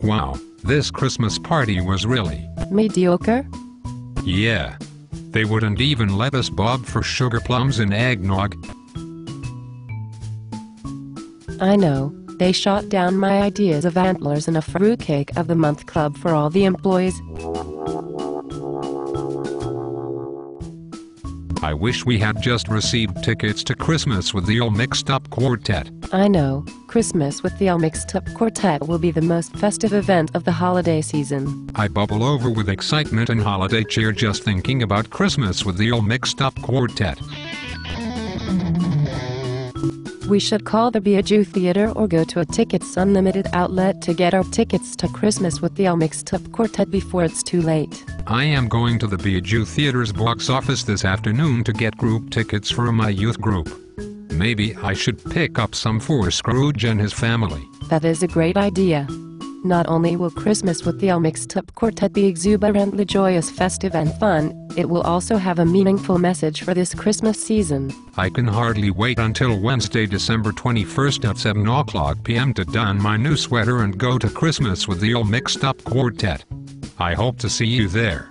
Wow, this Christmas party was really… mediocre? Yeah. They wouldn't even let us bob for sugar plums and eggnog. I know, they shot down my ideas of antlers and a fruitcake of the month club for all the employees. I wish we had just received tickets to Christmas with the All Mixed Up Quartet. I know, Christmas with the All Mixed Up Quartet will be the most festive event of the holiday season. I bubble over with excitement and holiday cheer just thinking about Christmas with the All Mixed Up Quartet. We should call the Bijou Theater or go to a Tickets Unlimited outlet to get our tickets to Christmas with the All Mixed Up Quartet before it's too late. I am going to the Bijou Theater's box office this afternoon to get group tickets for my youth group. Maybe I should pick up some for Scrooge and his family. That is a great idea. Not only will Christmas with the All Mixed Up Quartet be exuberantly joyous, festive and fun, it will also have a meaningful message for this Christmas season. I can hardly wait until Wednesday, December 21st at 7 p.m. to don my new sweater and go to Christmas with the All Mixed Up Quartet. I hope to see you there.